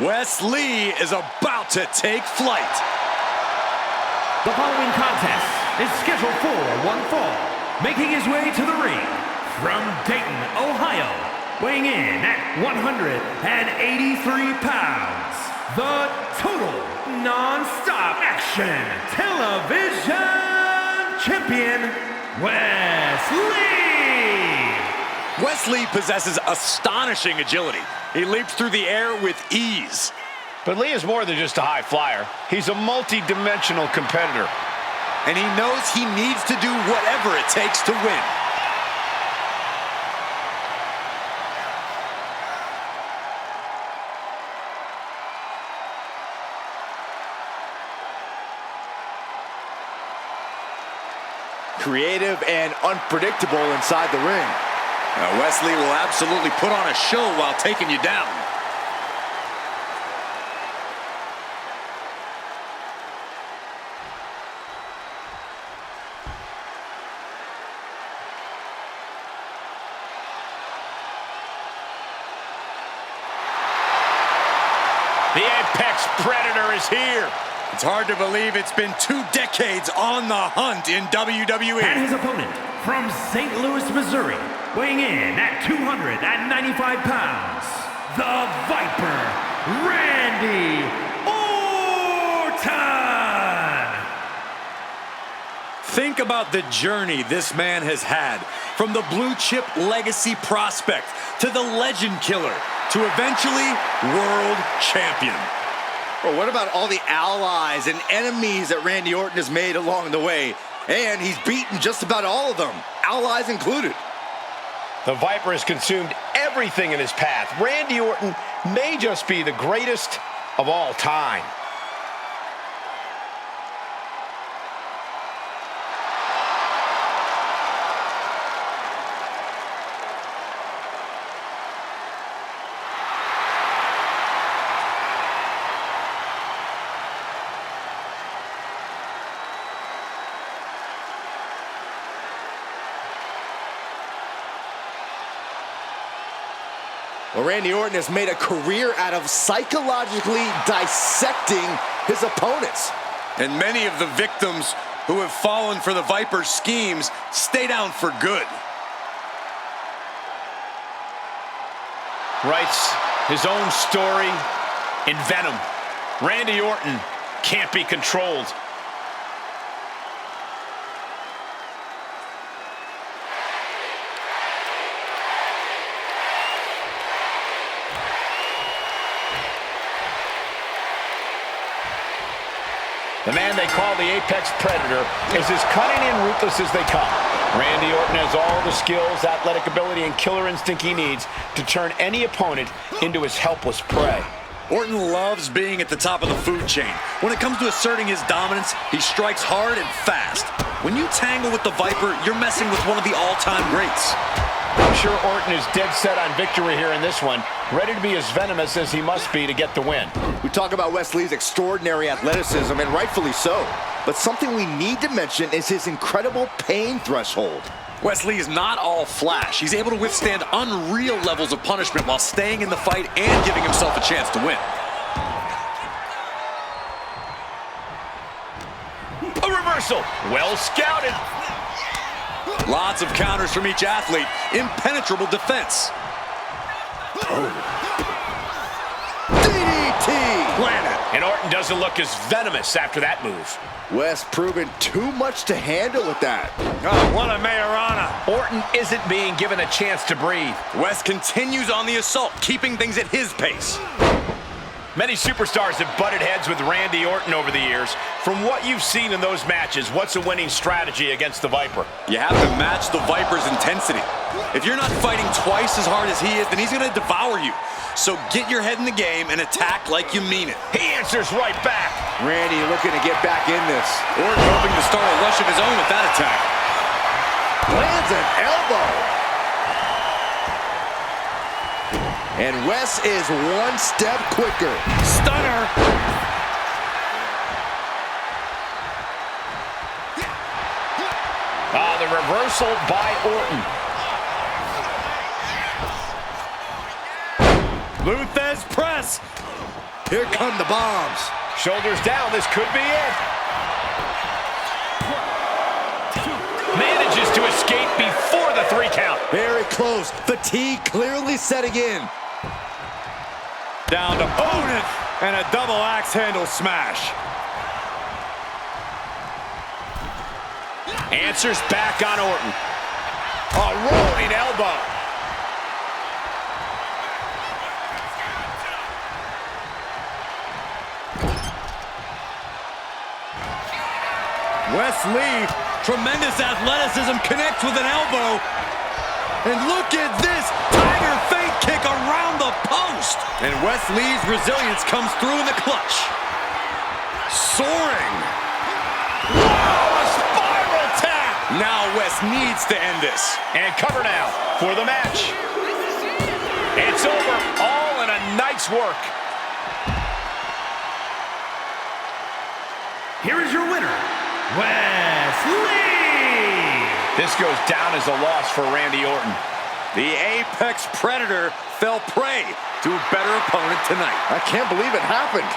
Wes Lee is about to take flight. The following contest is scheduled for one fall. Making his way to the ring from Dayton, Ohio, weighing in at 183 pounds, the total non-stop action television champion, Wes Lee. Wes Lee possesses astonishing agility. He leaps through the air with ease. But Lee is more than just a high flyer. He's a multi-dimensional competitor. And he knows he needs to do whatever it takes to win. Creative and unpredictable inside the ring. Now, Wes Lee will absolutely put on a show while taking you down. The Apex Predator is here. It's hard to believe it's been 2 decades on the hunt in WWE. And his opponent from St. Louis, Missouri, weighing in at 295 pounds, the Viper, Randy Orton. Think about the journey this man has had, from the blue chip legacy prospect to the legend killer to eventually world champion. Well, what about all the allies and enemies that Randy Orton has made along the way? And he's beaten just about all of them, allies included. The Viper has consumed everything in his path. Randy Orton may just be the greatest of all time. Well, Randy Orton has made a career out of psychologically dissecting his opponents. And many of the victims who have fallen for the Viper's schemes stay down for good. Writes his own story in Venom. Randy Orton can't be controlled. The man they call the Apex Predator is as cunning and ruthless as they come. Randy Orton has all the skills, athletic ability, and killer instinct he needs to turn any opponent into his helpless prey. Orton loves being at the top of the food chain. When it comes to asserting his dominance, he strikes hard and fast. When you tangle with the Viper, you're messing with one of the all-time greats. I'm sure Orton is dead set on victory here in this one, ready to be as venomous as he must be to get the win. We talk about Wes Lee's extraordinary athleticism, and rightfully so. But something we need to mention is his incredible pain threshold. Wes Lee is not all flash. He's able to withstand unreal levels of punishment while staying in the fight and giving himself a chance to win. A reversal, well scouted. Lots of counters from each athlete. Impenetrable defense. DDT! Planted. And Orton doesn't look as venomous after that move. Wes proven too much to handle with that. Oh, what a Majorana. Orton isn't being given a chance to breathe. Wes continues on the assault, keeping things at his pace. Many superstars have butted heads with Randy Orton over the years. From what you've seen in those matches, what's a winning strategy against the Viper? You have to match the Viper's intensity. If you're not fighting twice as hard as he is, then he's going to devour you. So get your head in the game and attack like you mean it. He answers right back. Randy looking to get back in this. Orton hoping to start a rush of his own with that attack. Lands an elbow. And Wes is one step quicker. Stunner. The reversal by Orton. Luthez press. Here come the bombs. Shoulders down, this could be it. Manages to escape before the 3 count. Very close. Fatigue clearly setting in. Down to opponent and a double axe handle smash. Answers back on Orton. A rolling elbow. Wes Lee, tremendous athleticism, connects with an elbow. And look at this, tiger feint kick around the post. And Wes Lee's resilience comes through in the clutch. Soaring. Wow, a spiral tap. Now Wes needs to end this. And cover now for the match. It's over, all in a night's work. Here is your winner, Wes Lee! This goes down as a loss for Randy Orton. The Apex Predator fell prey to a better opponent tonight. I can't believe it happened.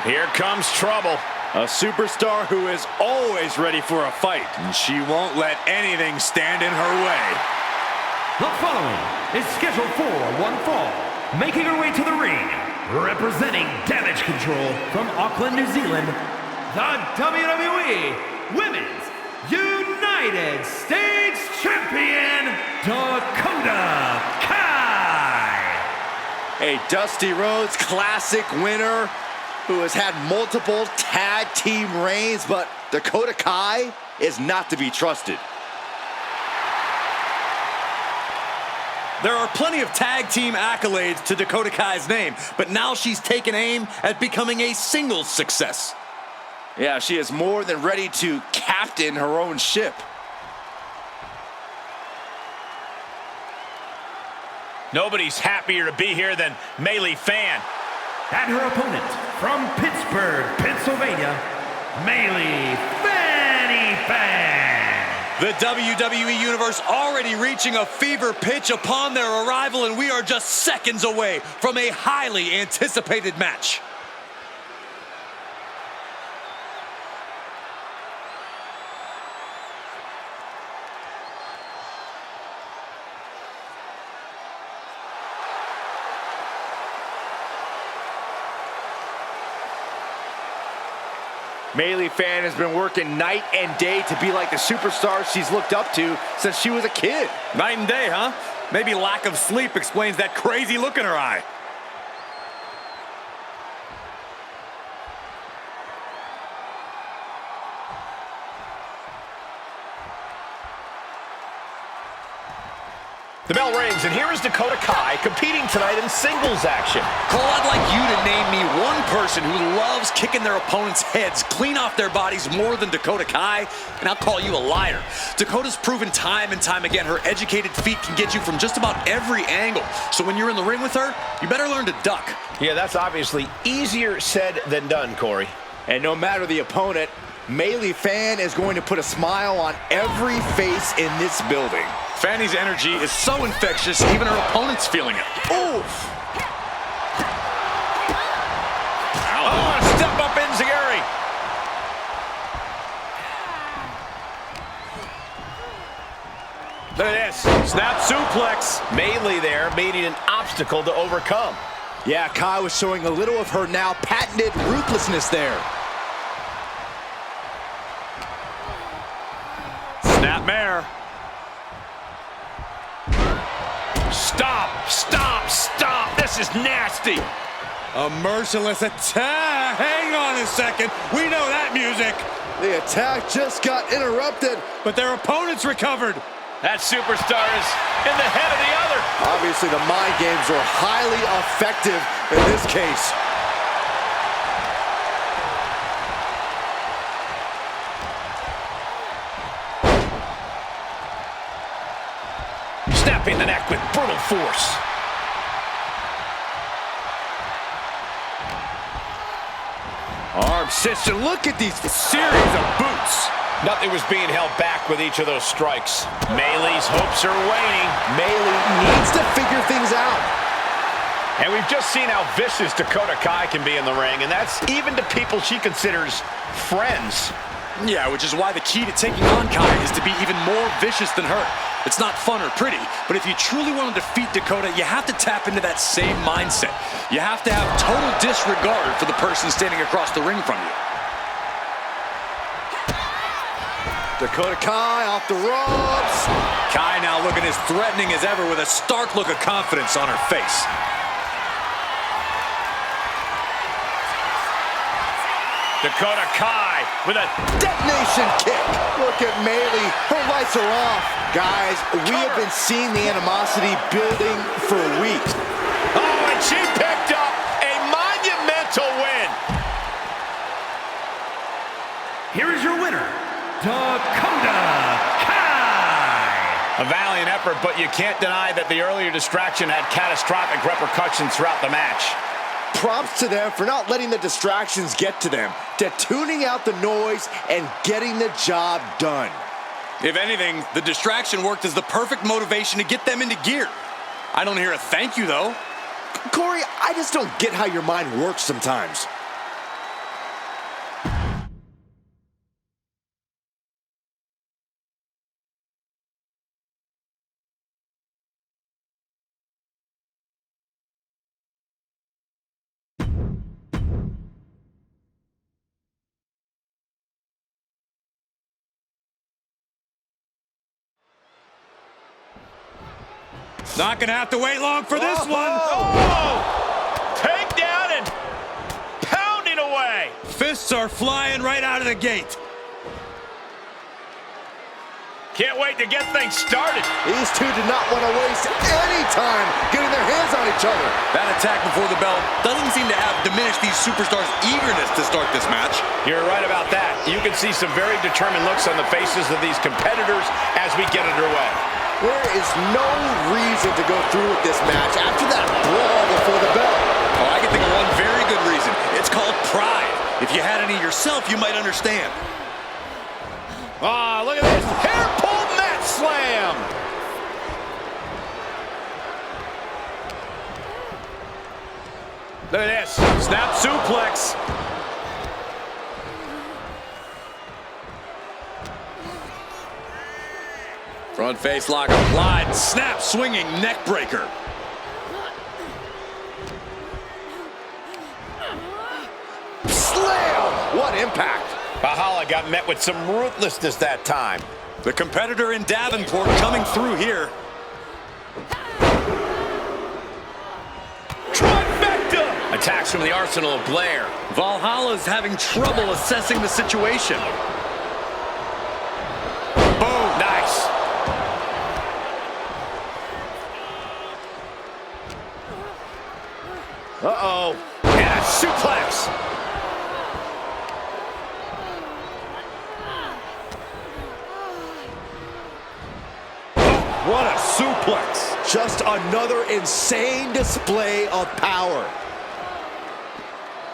Here comes trouble. A superstar who is always ready for a fight, and she won't let anything stand in her way. The following is scheduled for one fall, making her way to the ring, representing Damage Control from Auckland, New Zealand, the WWE Women's United States Champion, Dakota Kai. A Dusty Rhodes Classic winner who has had multiple tag team reigns, but Dakota Kai is not to be trusted. There are plenty of tag team accolades to Dakota Kai's name, but now she's taken aim at becoming a singles success. Yeah, she is more than ready to captain her own ship. Nobody's happier to be here than Melee Fan. And her opponent from Pittsburgh, Pennsylvania, Melee Fanny Fan. The WWE Universe already reaching a fever pitch upon their arrival, and we are just seconds away from a highly anticipated match. Melee Fan has been working night and day to be like the superstar she's looked up to since she was a kid. Night and day, huh? Maybe lack of sleep explains that crazy look in her eye. The bell rings, and here is Dakota Kai competing tonight in singles action. Cole, I'd like you to name me one person who loves kicking their opponents' heads clean off their bodies more than Dakota Kai, and I'll call you a liar. Dakota's proven time and time again her educated feet can get you from just about every angle. So when you're in the ring with her, you better learn to duck. Yeah, that's obviously easier said than done, Corey. And no matter the opponent, Melee Fan is going to put a smile on every face in this building. Fanny's energy is so infectious, even her opponent's feeling it. Oof! Oh, a step up enziguri. Look at this. Snap suplex. Melee there made it an obstacle to overcome. Yeah, Kai was showing a little of her now patented ruthlessness there. Snapmare. Stop, stop, stop. This is nasty. A merciless attack. Hang on a second. We know that music. The attack just got interrupted. But their opponents recovered. That superstar is in the head of the other. Obviously, the mind games were highly effective in this case. Snapping the neck with brutal force. Arm sister, look at these series of boots. Nothing was being held back with each of those strikes. Melee's hopes are waning. Melee needs to figure things out. And we've just seen how vicious Dakota Kai can be in the ring, and that's even to people she considers friends. Yeah, which is why the key to taking on Kai is to be even more vicious than her. It's not fun or pretty, but if you truly want to defeat Dakota, you have to tap into that same mindset. You have to have total disregard for the person standing across the ring from you. Dakota Kai off the ropes. Kai now looking as threatening as ever with a stark look of confidence on her face. Dakota Kai with a Detonation kick. Look at Melee. Her lights are off. Guys, we have been seeing the animosity building for weeks. Oh, and she picked up a monumental win. Here is your winner, Dakota Kai. A valiant effort, but you can't deny that the earlier distraction had catastrophic repercussions throughout the match. Props to them for not letting the distractions get to them, to tuning out the noise and getting the job done. If anything, the distraction worked as the perfect motivation to get them into gear. I don't hear a thank you, though. Corey, I just don't get how your mind works sometimes. Not gonna have to wait long for this one. Oh! Takedown and pounding away. Fists are flying right out of the gate. Can't wait to get things started. These two did not want to waste any time getting their hands on each other. That attack before the bell doesn't seem to have diminished these superstars' eagerness to start this match. You're right about that. You can see some very determined looks on the faces of these competitors as we get underway. There is no reason to go through with this match after that brawl before the bell. Oh, I can think of one very good reason. It's called pride. If you had any yourself, you might understand. Ah, look at this. Hair pull mat slam. Look at this. Snap suplex. Front face lock applied. Snap swinging neck breaker. Slam! What impact! Valhalla got met with some ruthlessness that time. The competitor in Davenport coming through here. attacks from the arsenal of Blair. Valhalla's having trouble assessing the situation. Boom, nice. Uh-oh. And a suplex. What a suplex. Just another insane display of power.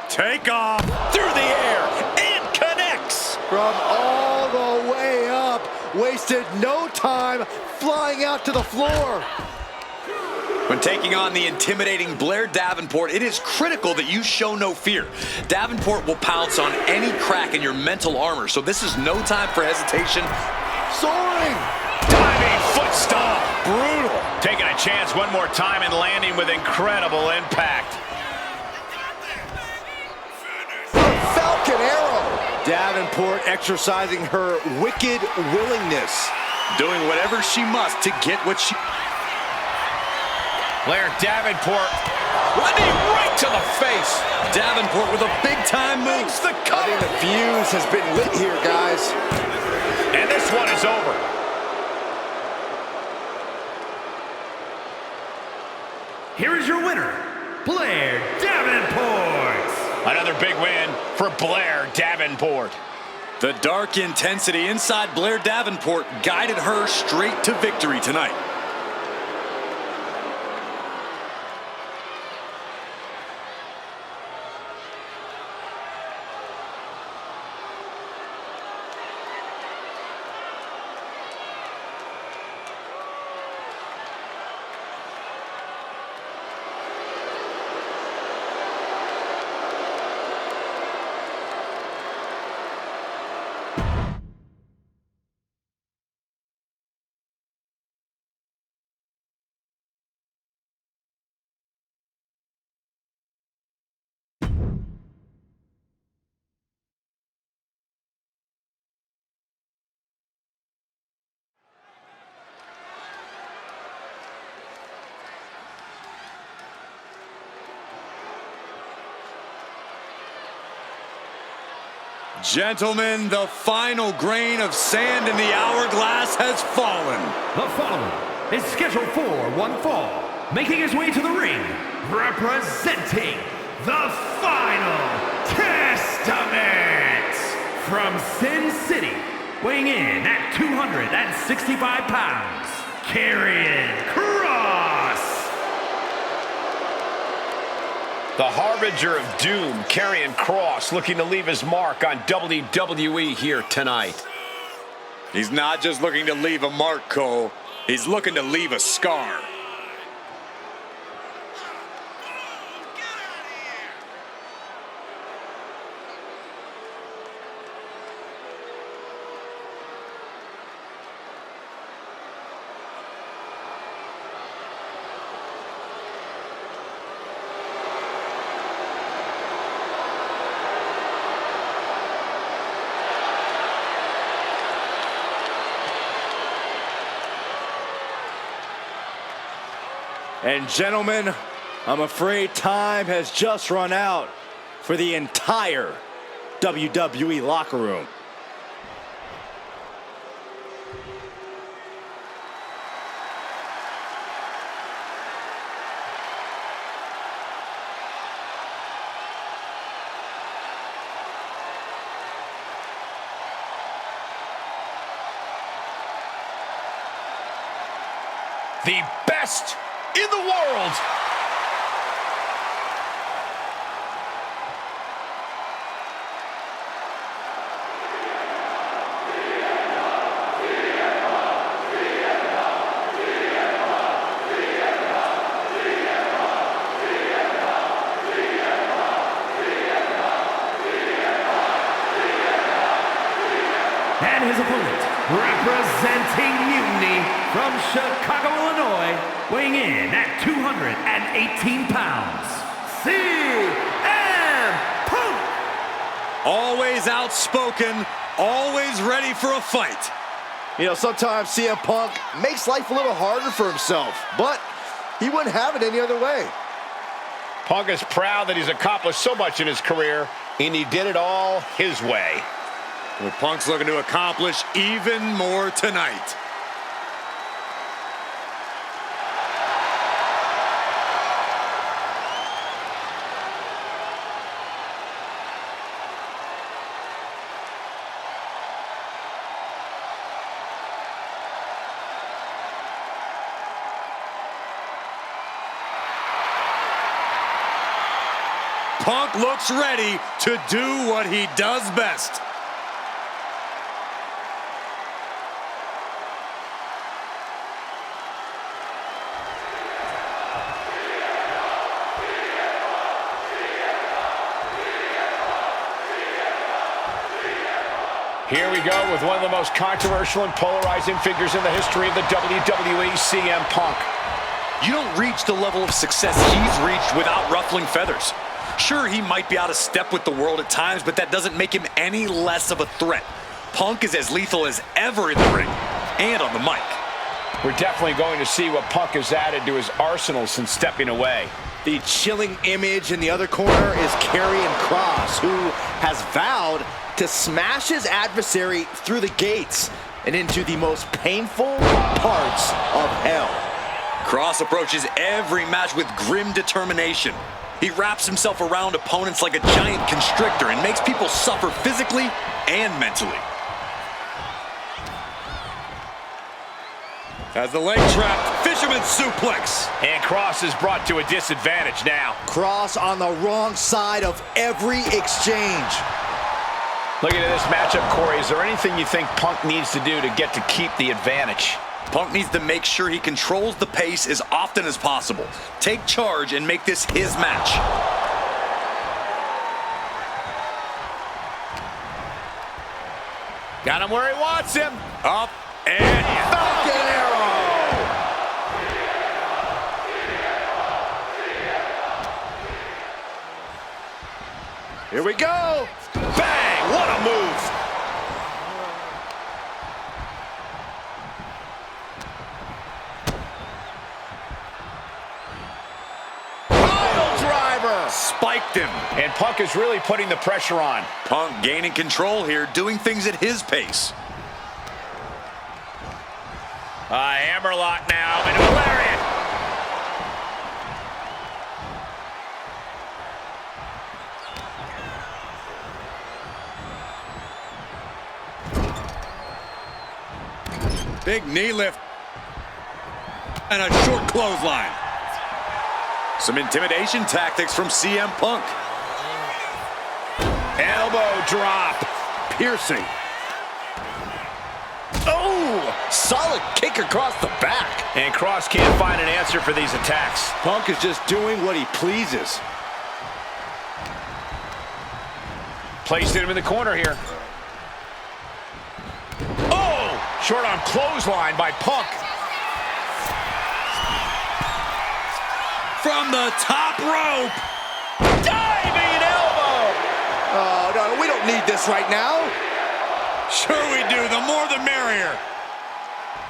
Take off. Through the air and connects. From all the way up, wasted no time flying out to the floor. When taking on the intimidating Blair Davenport, it is critical that you show no fear. Davenport will pounce on any crack in your mental armor, so this is no time for hesitation. Soaring. Diving foot stomp. Brutal. Taking a chance one more time and landing with incredible impact. Falcon arrow. Davenport exercising her wicked willingness. Doing whatever she must to get what she... Blair Davenport, running right to the face. Davenport with a big-time move. Makes the I cover. think the fuse has been lit here, guys. And this one is over. Here is your winner, Blair Davenport. Another big win for Blair Davenport. The dark intensity inside Blair Davenport guided her straight to victory tonight. Gentlemen, the final grain of sand in the hourglass has fallen. The following is scheduled for one fall, making his way to the ring, representing the Final Testament from Sin City, weighing in at 265 pounds, Karrion Kross. The harbinger of doom, Karrion Kross, looking to leave his mark on WWE here tonight. He's not just looking to leave a mark, Cole. He's looking to leave a scar. And gentlemen, I'm afraid time has just run out for the entire WWE locker room. The best in the world. And his opponent, representing Mutiny from Chicago, Illinois, weighing in at 218 pounds, CM Punk. Always outspoken, always ready for a fight. You know, sometimes CM Punk makes life a little harder for himself, but he wouldn't have it any other way. Punk is proud that he's accomplished so much in his career, and he did it all his way. Well, Punk's looking to accomplish even more tonight. Punk looks ready to do what he does best. Here we go with one of the most controversial and polarizing figures in the history of the WWE, CM Punk. You don't reach the level of success he's reached without ruffling feathers. Sure, he might be out of step with the world at times, but that doesn't make him any less of a threat. Punk is as lethal as ever in the ring and on the mic. We're definitely going to see what Punk has added to his arsenal since stepping away. The chilling image in the other corner is Karrion Kross, who has vowed to smash his adversary through the gates and into the most painful parts of hell. Kross approaches every match with grim determination. He wraps himself around opponents like a giant constrictor and makes people suffer physically and mentally. As the leg trap, fisherman suplex. And Kross is brought to a disadvantage now. Kross on the wrong side of every exchange. Looking at this matchup, Corey, is there anything you think Punk needs to do to get to keep the advantage? Punk needs to make sure he controls the pace as often as possible. Take charge and make this his match. Got him where he wants him. Up and Falcon Arrow! Here we go! Bang! What a move! spiked him. And Punk is really putting the pressure on. Punk gaining control here, doing things at his pace. Hammerlock now, and a lariat. Big knee lift. And a short clothesline. Some intimidation tactics from CM Punk. Elbow drop. Piercing. Oh, solid kick across the back. And Kross can't find an answer for these attacks. Punk is just doing what he pleases. Placing him in the corner here. Oh, short on clothesline by Punk. From the top rope. Diving elbow. Oh, no, we don't need this right now. Sure we do. The more the merrier.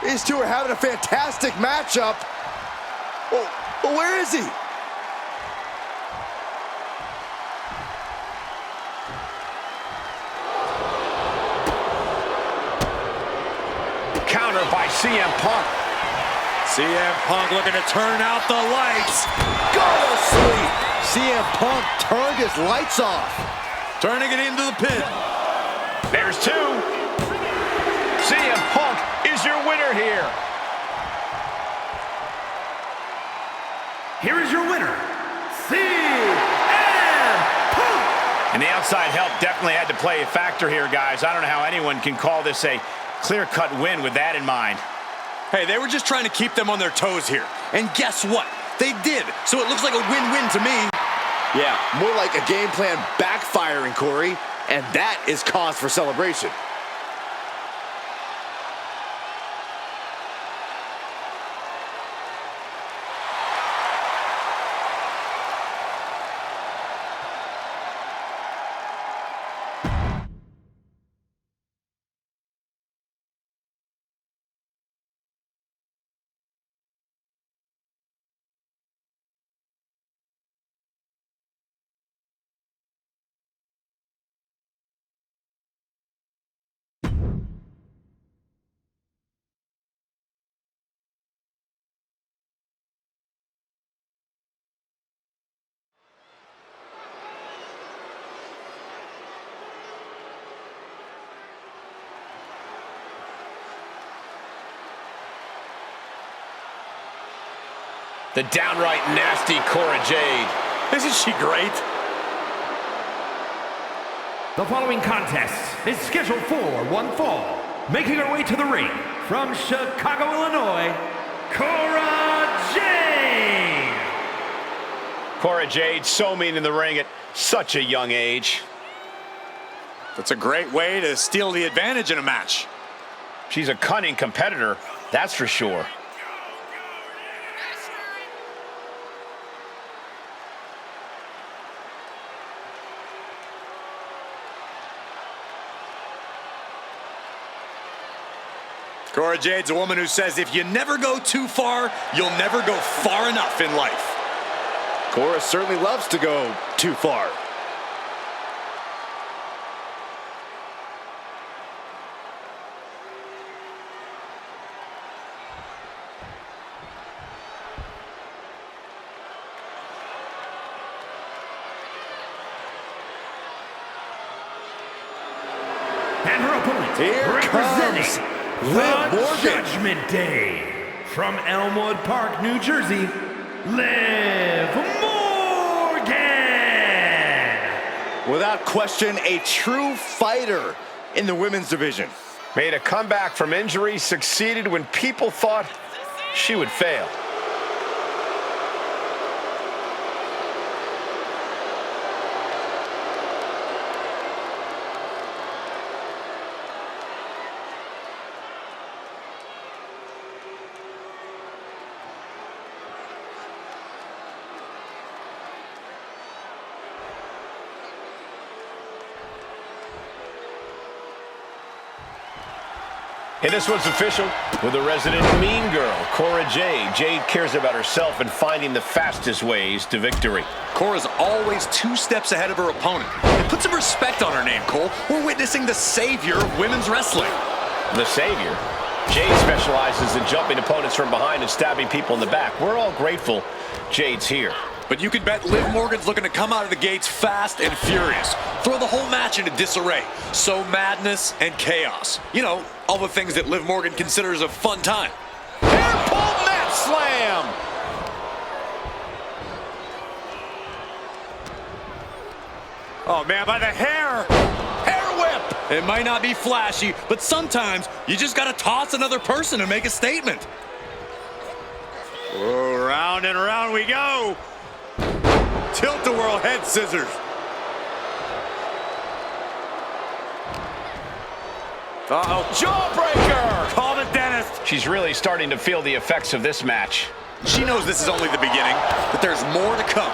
These two are having a fantastic matchup. Oh, where is he? Counter by CM Punk. CM Punk looking to turn out the lights. Go to sleep. CM Punk turned his lights off. Turning it into the pin. There's two. CM Punk is your winner here. Here is your winner, CM Punk. And the outside help definitely had to play a factor here, guys. I don't know how anyone can call this a clear-cut win with that in mind. Hey, they were just trying to keep them on their toes here. And guess what? They did. So it looks like a win-win to me. Yeah, more like a game plan backfiring, Corey. And that is cause for celebration. The downright nasty Cora Jade. Isn't she great? The following contest is scheduled for one fall. Making her way to the ring from Chicago, Illinois, Cora Jade. Cora Jade, so mean in the ring at such a young age. That's a great way to steal the advantage in a match. She's a cunning competitor, that's for sure. Cora Jade's a woman who says if you never go too far, you'll never go far enough in life. Cora certainly loves to go too far. And her opponent, Here representing comes the Liv Morgan. Judgment Day, from Elmwood Park, New Jersey, Liv Morgan. Without question, a true fighter in the women's division. Made a comeback from injury, succeeded when people thought she would fail. And this one's official with a resident mean girl, Cora Jade. Jade cares about herself and finding the fastest ways to victory. Cora's always 2 steps ahead of her opponent. And put some respect on her name, Cole. We're witnessing the savior of women's wrestling. The savior. Jade specializes in jumping opponents from behind and stabbing people in the back. We're all grateful Jade's here. But you can bet Liv Morgan's looking to come out of the gates fast and furious. Throw the whole match into disarray. Sow madness and chaos. You know, all the things that Liv Morgan considers a fun time. Hair pull mat slam! Oh, man, by the hair! Hair whip! It might not be flashy, but sometimes you just gotta toss another person to make a statement. Oh, round and round we go. Tilt-a-whirl head scissors. Uh-oh. Jawbreaker! Call the dentist. She's really starting to feel the effects of this match. She knows this is only the beginning, but there's more to come.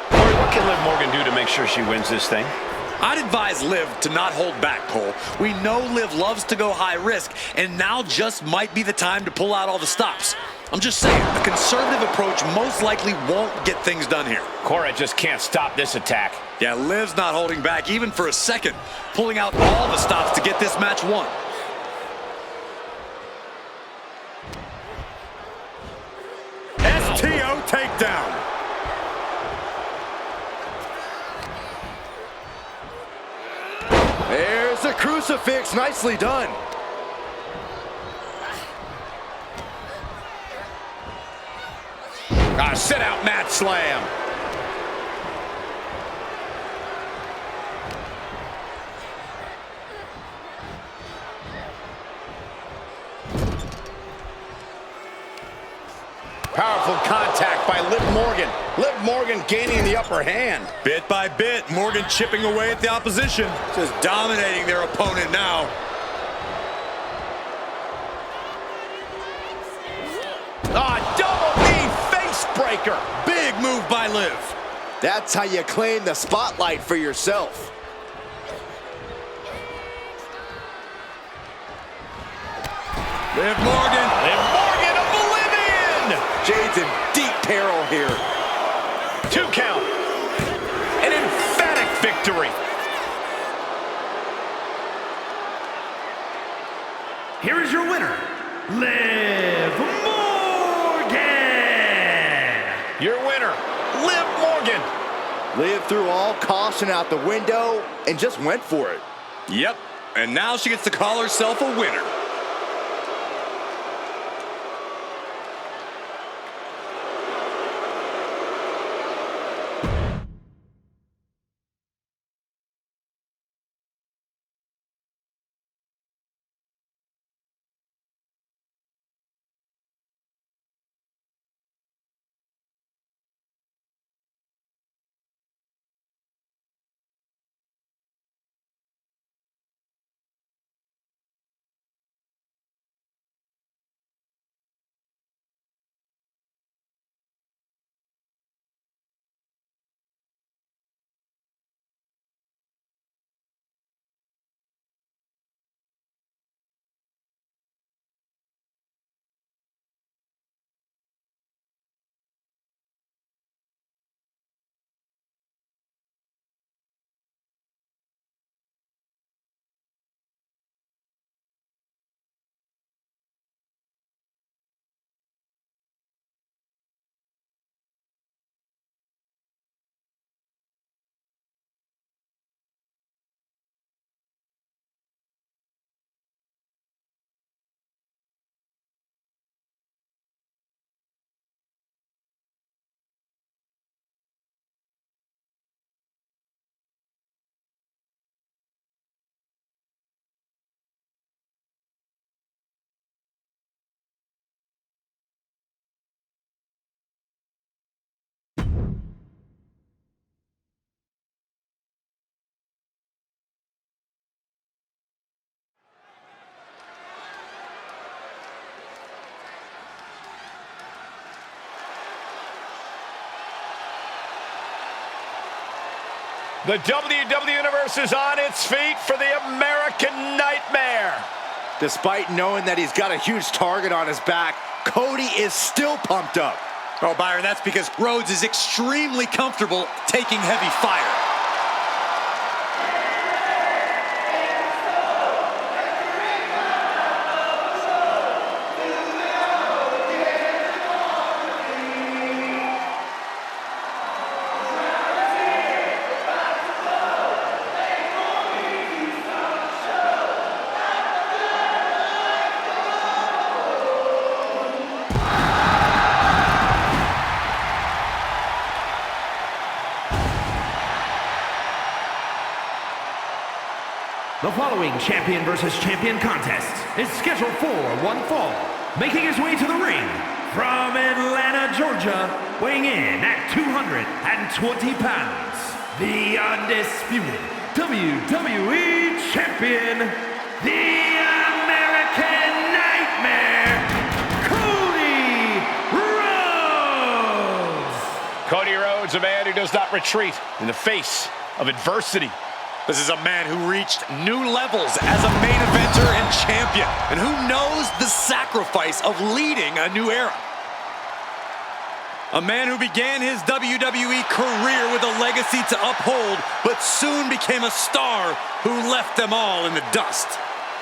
Corey, what can Liv Morgan do to make sure she wins this thing? I'd advise Liv to not hold back, Cole. We know Liv loves to go high risk, and now just might be the time to pull out all the stops. I'm just saying, a conservative approach most likely won't get things done here. Cora just can't stop this attack. Yeah, Liv's not holding back even for a second, pulling out all the stops to get this match won. STO takedown. There's a crucifix, nicely done. Sit out mat slam. Powerful contact by Liv Morgan. Liv Morgan gaining the upper hand. Bit by bit, Morgan chipping away at the opposition, just dominating their opponent now. Double knee face breaker. Big move by Liv. That's how you claim the spotlight for yourself. Liv Morgan. Liv Morgan, oblivion. Jade's in deep peril here. 2 count. An emphatic victory. Here is your winner, Liv Morgan. Your winner, Liv Morgan. Liv threw all caution out the window and just went for it. Yep, and now she gets to call herself a winner. The WWE Universe is on its feet for the American Nightmare. Despite knowing that he's got a huge target on his back, Cody is still pumped up. Oh, Byron, that's because Rhodes is extremely comfortable taking heavy fire. The following champion versus champion contest is scheduled for one fall. Making his way to the ring from Atlanta, Georgia, weighing in at 220 pounds, the undisputed WWE Champion, the American Nightmare, Cody Rhodes! Cody Rhodes, a man who does not retreat in the face of adversity. This is a man who reached new levels as a main eventer and champion, and who knows the sacrifice of leading a new era. A man who began his WWE career with a legacy to uphold, but soon became a star who left them all in the dust.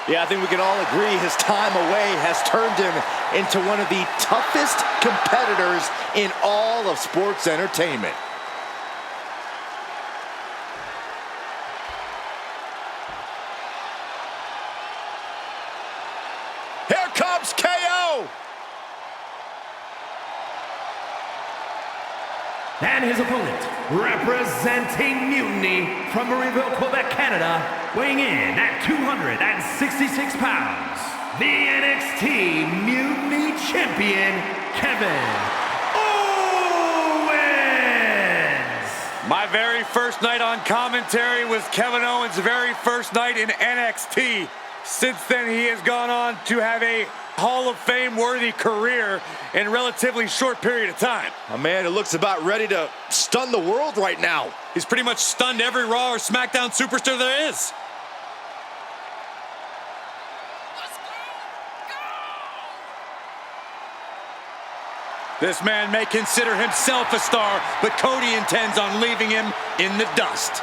Yeah, I think we can all agree his time away has turned him into one of the toughest competitors in all of sports entertainment. Here comes KO! And his opponent, representing Mutiny from Marieville, Quebec, Canada, weighing in at 266 pounds, the NXT Mutiny Champion, Kevin Owens! My very first night on commentary was Kevin Owens' very first night in NXT. Since then, he has gone on to have a Hall of Fame-worthy career in a relatively short period of time. A man who looks about ready to stun the world right now. He's pretty much stunned every Raw or SmackDown superstar there is. This man may consider himself a star, but Cody intends on leaving him in the dust.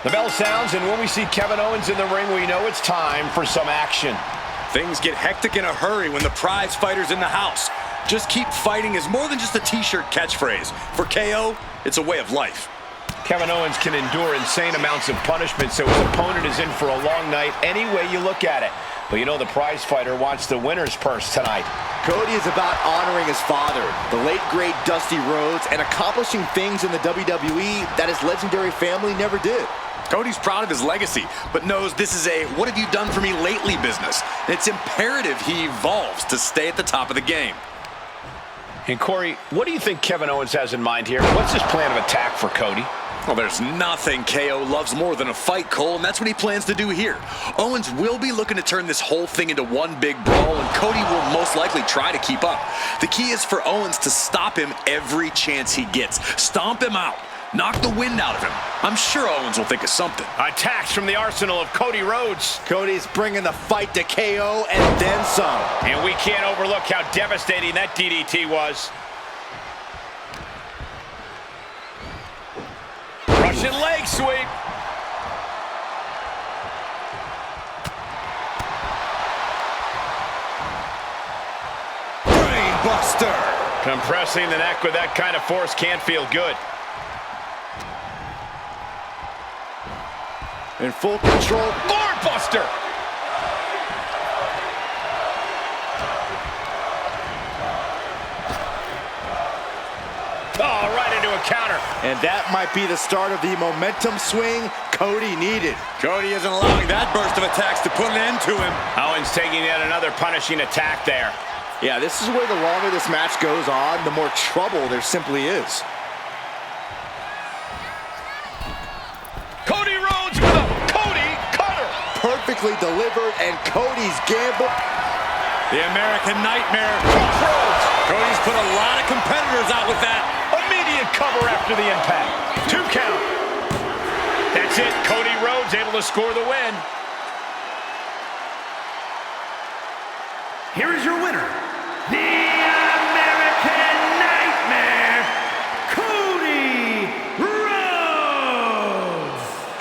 The bell sounds, and when we see Kevin Owens in the ring, we know it's time for some action. Things get hectic in a hurry when the prize fighter's in the house. Just keep fighting is more than just a t-shirt catchphrase. For KO, it's a way of life. Kevin Owens can endure insane amounts of punishment, so his opponent is in for a long night any way you look at it. But you know the prize fighter wants the winner's purse tonight. Cody is about honoring his father, the late great Dusty Rhodes, and accomplishing things in the WWE that his legendary family never did. Cody's proud of his legacy, but knows this is a what have you done for me lately business. It's imperative he evolves to stay at the top of the game. And Corey, what do you think Kevin Owens has in mind here? What's his plan of attack for Cody? Well, there's nothing KO loves more than a fight, Cole, and that's what he plans to do here. Owens will be looking to turn this whole thing into one big brawl, and Cody will most likely try to keep up. The key is for Owens to stop him every chance he gets. Stomp him out. Knock the wind out of him. I'm sure Owens will think of something. Attacks from the arsenal of Cody Rhodes. Cody's bringing the fight to KO and then some. And we can't overlook how devastating that DDT was. Russian leg sweep. Brain buster. Compressing the neck with that kind of force can't feel good. In full control. Lord Buster! Oh, right into a counter. And that might be the start of the momentum swing Cody needed. Cody isn't allowing that burst of attacks to put an end to him. Owens taking yet another punishing attack there. Yeah, this is where the longer this match goes on, the more trouble there simply is. Cody Rhodes with a Cody Cutter. Perfectly delivered, and Cody's gamble. The American Nightmare. Rhodes. Cody's put a lot of competitors out with that. Immediate cover after the impact. 2 count. That's it. Cody Rhodes able to score the win. Here is your winner, the American Nightmare, Cody Rhodes.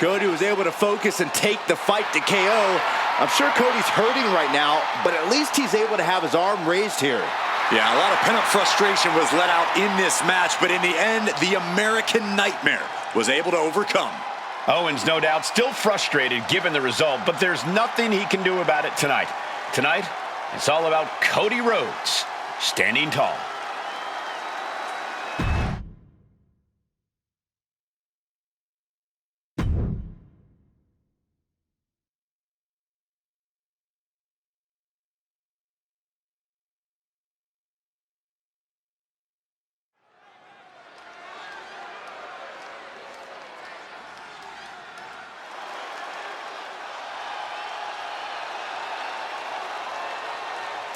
Cody was able to focus and take the fight to KO. I'm sure Cody's hurting right now, but at least he's able to have his arm raised here. Yeah, a lot of pent-up frustration was let out in this match, but in the end, the American Nightmare was able to overcome. Owens, no doubt, still frustrated given the result, but there's nothing he can do about it tonight. Tonight, it's all about Cody Rhodes standing tall.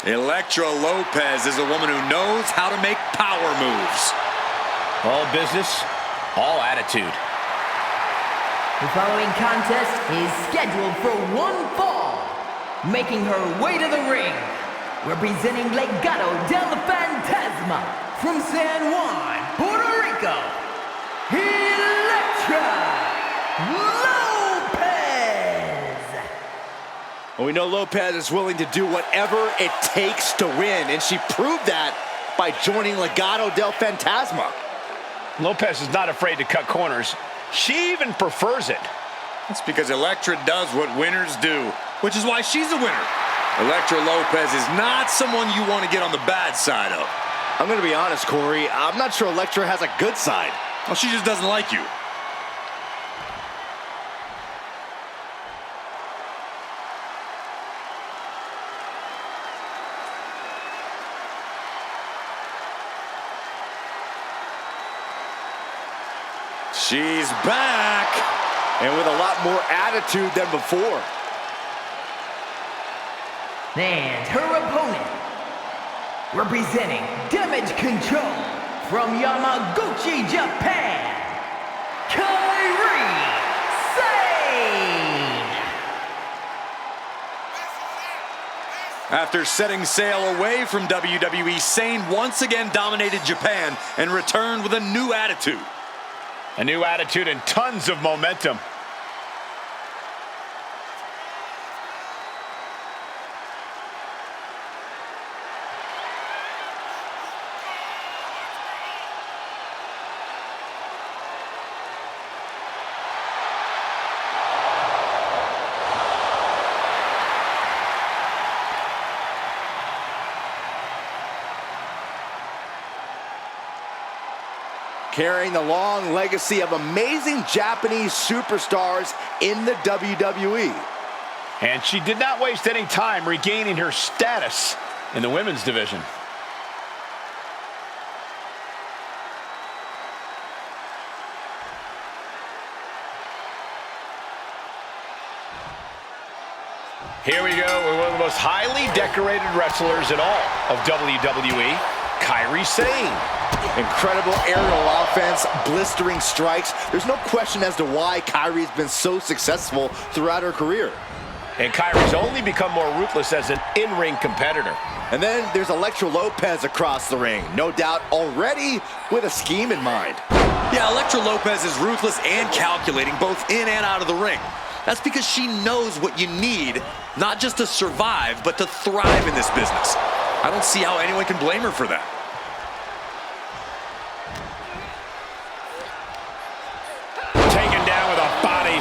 Elektra Lopez is a woman who knows how to make power moves. All business, all attitude. The following contest is scheduled for one fall. Making her way to the ring, representing Legado del Fantasma from San Juan, Puerto Rico, Elektra Lopez. Well, we know Lopez is willing to do whatever it takes to win, and she proved that by joining Legado del Fantasma. Lopez is not afraid to cut corners. She even prefers it. That's because Elektra does what winners do, which is why she's a winner. Elektra Lopez is not someone you want to get on the bad side of. I'm going to be honest, Corey. I'm not sure Elektra has a good side. Well, she just doesn't like you. She's back. And with a lot more attitude than before. And her opponent, representing Damage Control from Yamaguchi, Japan, Kairi Sane. After setting sail away from WWE, Sane once again dominated Japan and returned with a new attitude. A new attitude and tons of momentum. Carrying the long legacy of amazing Japanese superstars in the WWE. And she did not waste any time regaining her status in the women's division. Here we go with one of the most highly decorated wrestlers in all of WWE, Kairi Sane. Incredible aerial offense, blistering strikes. There's no question as to why Kairi's been so successful throughout her career. And Kairi's only become more ruthless as an in-ring competitor. And then there's Elektra Lopez across the ring. No doubt already with a scheme in mind. Yeah, Elektra Lopez is ruthless and calculating both in and out of the ring. That's because she knows what you need, not just to survive, but to thrive in this business. I don't see how anyone can blame her for that.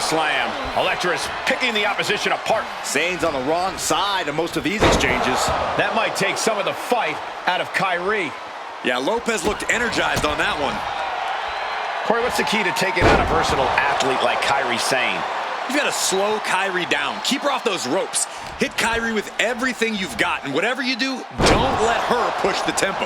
Slam. Elektra is picking the opposition apart. Sane's on the wrong side of most of these exchanges. That might take some of the fight out of Kairi. Yeah, Lopez looked energized on that one. Corey, what's the key to taking out a versatile athlete like Kairi Sane? You've got to slow Kyrie down. Keep her off those ropes. Hit Kyrie with everything you've got, and whatever you do, don't let her push the tempo.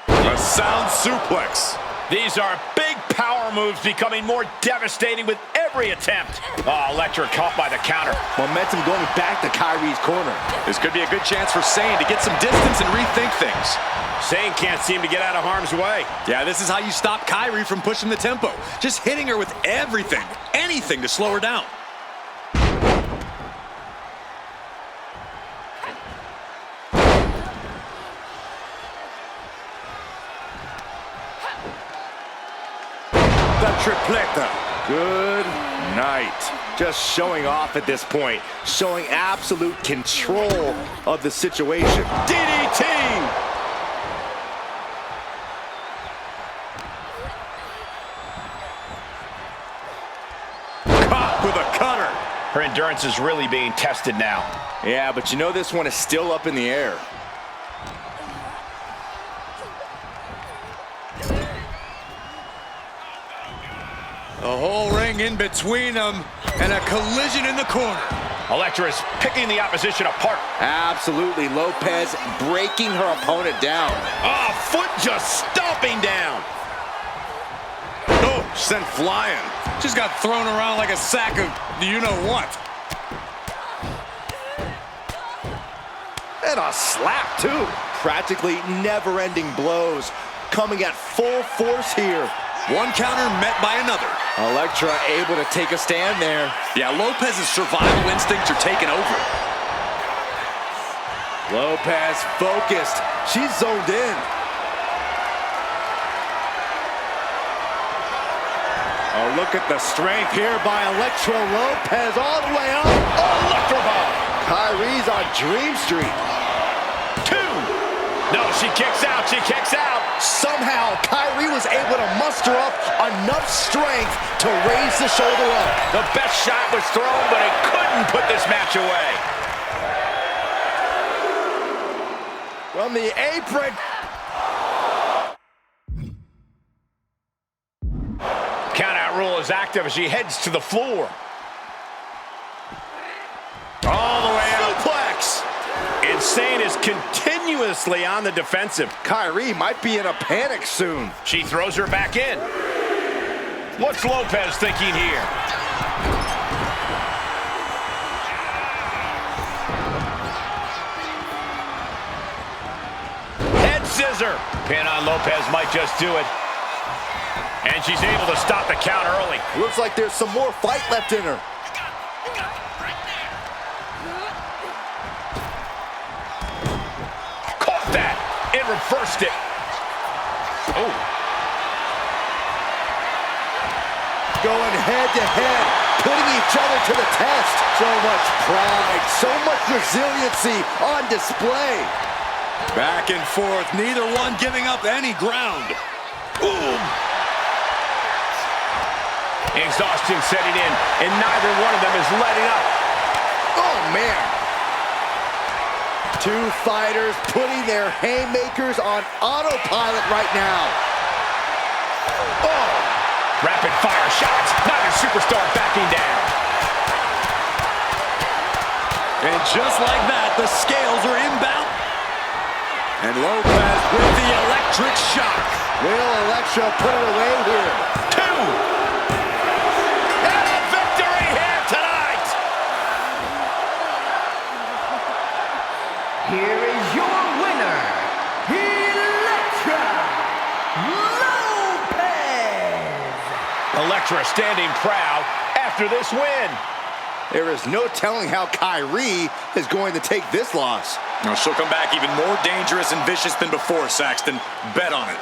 A sound suplex. These are big power moves becoming more devastating with every attempt. Oh, Elektra caught by the counter. Momentum going back to Kyrie's corner. This could be a good chance for Sane to get some distance and rethink things. Sane can't seem to get out of harm's way. Yeah, this is how you stop Kyrie from pushing the tempo. Just hitting her with everything, anything to slow her down. The tripleta. Good night. Just showing off at this point. Showing absolute control of the situation. DDT! Caught with a cutter. Her endurance is really being tested now. Yeah, but you know this one is still up in the air. A whole ring in between them, and a collision in the corner. Elektra is picking the opposition apart. Absolutely. Lopez breaking her opponent down. Oh, foot just stomping down. Oh, sent flying. Just got thrown around like a sack of you-know-what. And a slap, too. Practically never-ending blows coming at full force here. One counter met by another. Elektra able to take a stand there. Yeah, Lopez's survival instincts are taking over. Lopez focused. She's zoned in. Oh, look at the strength here by Elektra Lopez all the way up. Oh, Elektra bomb. Kyrie's on Dream Street. 2. No, she kicks out. She kicks out. Somehow, Kyrie was able to muster up enough strength to raise the shoulder up. The best shot was thrown, but it couldn't put this match away. From the apron. Countout rule is active as she heads to the floor. All the way out. Suplex. Insane is continuously on the defensive. Kyrie might be in a panic soon. She throws her back in. What's Lopez thinking here? Head scissor. Pin on Lopez might just do it. And she's able to stop the count early. Looks like there's some more fight left in her. Caught that. It reversed it. Oh. Going head to head, putting each other to the test. So much pride, so much resiliency on display. Back and forth, neither one giving up any ground. Boom. Exhaustion setting in, and neither one of them is letting up. Oh, man. Two fighters putting their haymakers on autopilot right now. Oh! Rapid fire shots. Neither superstar backing down. And just like that, the scales are inbound. And Lopez with the electric shock. Will Elektra put it away here? 2. And a victory here tonight. Here is your winner, Elektra Lopez! Elektra standing proud after this win. There is no telling how Kyrie is going to take this loss. Now she'll come back even more dangerous and vicious than before, Saxton. Bet on it.